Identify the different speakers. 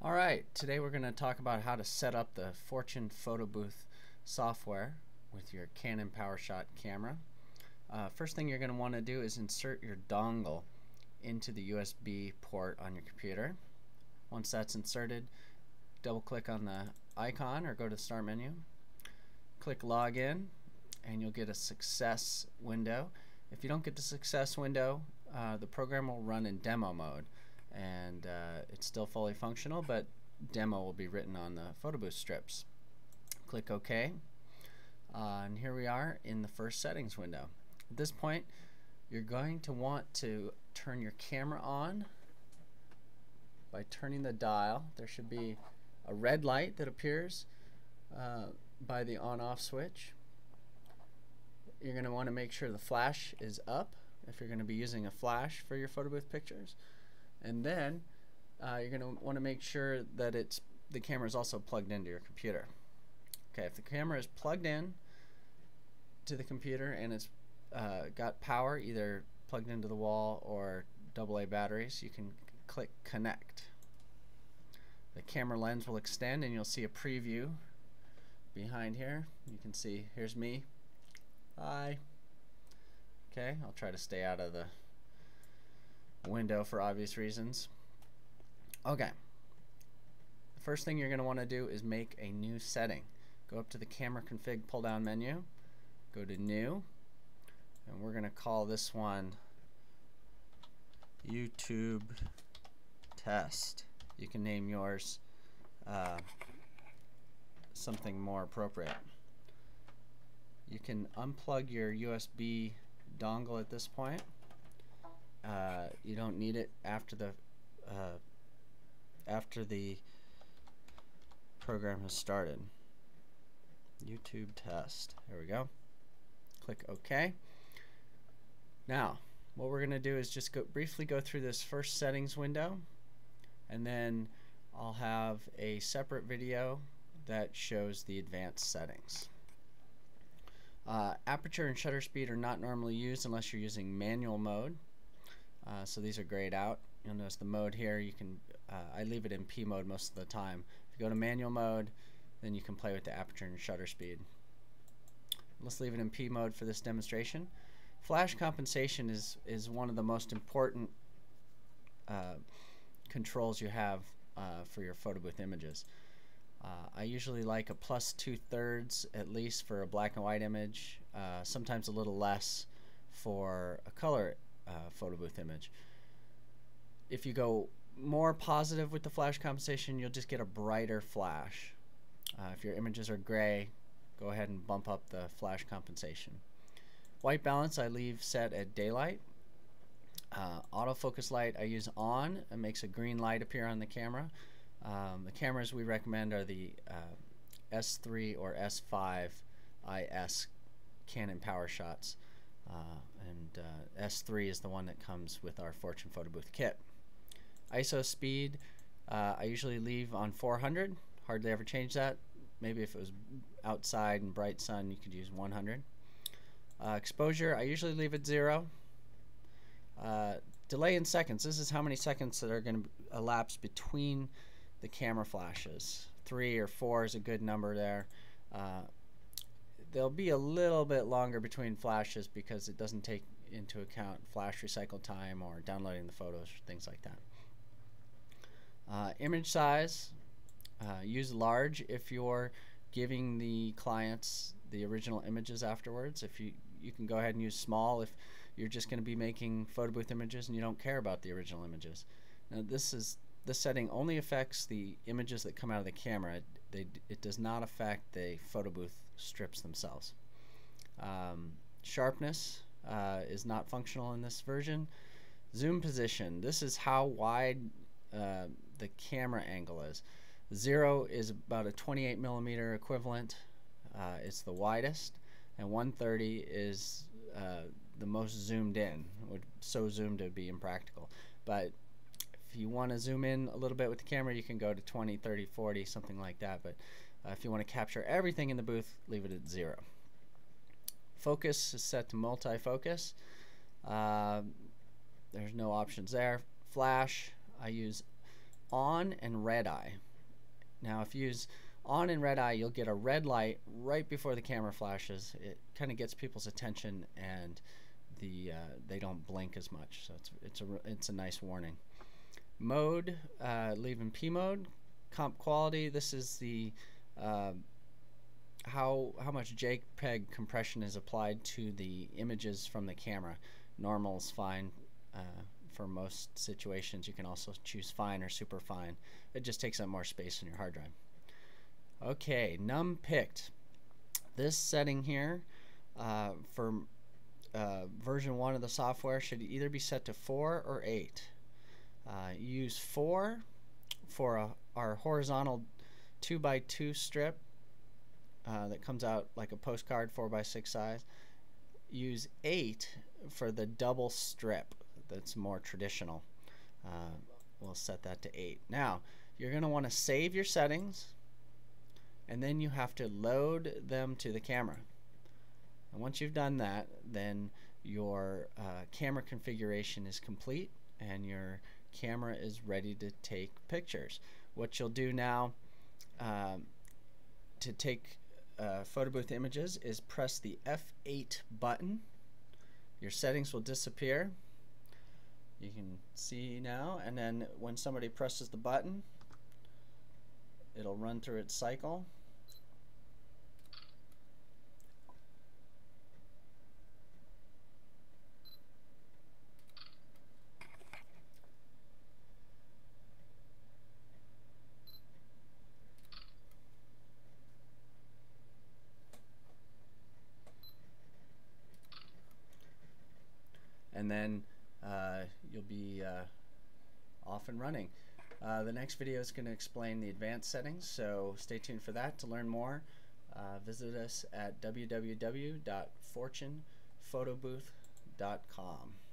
Speaker 1: Alright, today we're going to talk about how to set up the Fortune Photo Booth software with your Canon PowerShot camera. First thing you're going to want to do is insert your dongle into the USB port on your computer. Once that's inserted, double click on the icon or go to the start menu. Click login and you'll get a success window. If you don't get the success window, the program will run in demo mode. And it's still fully functional, but demo will be written on the photo booth strips. Click OK, and here we are in the first settings window. At this point, you're going to want to turn your camera on by turning the dial. There should be a red light that appears by the on-off switch. You're going to want to make sure the flash is up if you're going to be using a flash for your photo booth pictures. And then you're going to want to make sure that the camera is also plugged into your computer. Okay, if the camera is plugged in to the computer and it's got power, either plugged into the wall or AA batteries, you can click connect. The camera lens will extend and you'll see a preview behind here. You can see, here's me. Hi. Okay, I'll try to stay out of the window for obvious reasons. Okay, the first thing you're going to want to do is make a new setting. Go up to the camera config pull down menu, go to new, and we're going to call this one YouTube test. You can name yours something more appropriate. You can unplug your USB dongle at this point. You don't need it after the program has started. YouTube test. There we go. Click OK. Now, what we're going to do is just briefly go through this first settings window, and then I'll have a separate video that shows the advanced settings. Aperture and shutter speed are not normally used unless you're using manual mode. So these are grayed out. You'll notice the mode here, you can I leave it in P mode most of the time. If you go to manual mode, then you can play with the aperture and shutter speed. Let's leave it in P mode for this demonstration. Flash compensation is one of the most important controls you have for your photo booth images. I usually like a +2/3 at least for a black and white image, sometimes a little less for a color photo booth image. If you go more positive with the flash compensation, you'll just get a brighter flash. If your images are gray, go ahead and bump up the flash compensation. White balance I leave set at daylight. Autofocus light I use on. It makes a green light appear on the camera. The cameras we recommend are the S3 or S5 IS Canon PowerShots. And S3 is the one that comes with our Fortune Photo Booth kit. ISO speed I usually leave on 400. Hardly ever change that. Maybe if it was outside and bright sun, you could use 100. Exposure I usually leave at 0. Delay in seconds. This is how many seconds that are going to elapse between the camera flashes. 3 or 4 is a good number there. There'll be a little bit longer between flashes because it doesn't take into account flash recycle time or downloading the photos, things like that. Image size, use large if you're giving the clients the original images afterwards. If you can go ahead and use small if you're just going to be making photo booth images and you don't care about the original images. Now this setting only affects the images that come out of the camera. It does not affect the photo booth strips themselves. Sharpness is not functional in this version. Zoom position. This is how wide the camera angle is. 0 is about a 28mm equivalent. It's the widest, and 130 is the most zoomed in. So zoomed it would be impractical. But if you want to zoom in a little bit with the camera, you can go to 20, 30, 40, something like that. But if you want to capture everything in the booth, leave it at 0. Focus is set to multi-focus. There's no options there. Flash, I use on and red eye. Now if you use on and red eye, you'll get a red light right before the camera flashes. It kind of gets people's attention, and they don't blink as much, so it's a nice warning. Mode, leave in P mode. Comp quality, this is the how much JPEG compression is applied to the images from the camera. Normal is fine for most situations. You can also choose fine or super fine. It just takes up more space on your hard drive. Okay, num picked. This setting here for version 1 of the software should either be set to 4 or 8. Use 4 for our horizontal 2x2 strip that comes out like a postcard 4x6 size. Use 8 for the double strip that's more traditional. We'll set that to 8. Now you're going to want to save your settings, and then you have to load them to the camera. And once you've done that, then your camera configuration is complete and your camera is ready to take pictures. What you'll do now to take photo booth images is press the F8 button. Your settings will disappear. You can see now, and then when somebody presses the button, it'll run through its cycle. And then you'll be off and running. The next video is going to explain the advanced settings, so stay tuned for that. To learn more, visit us at www.fortunephotoboothhowto1of2.avi.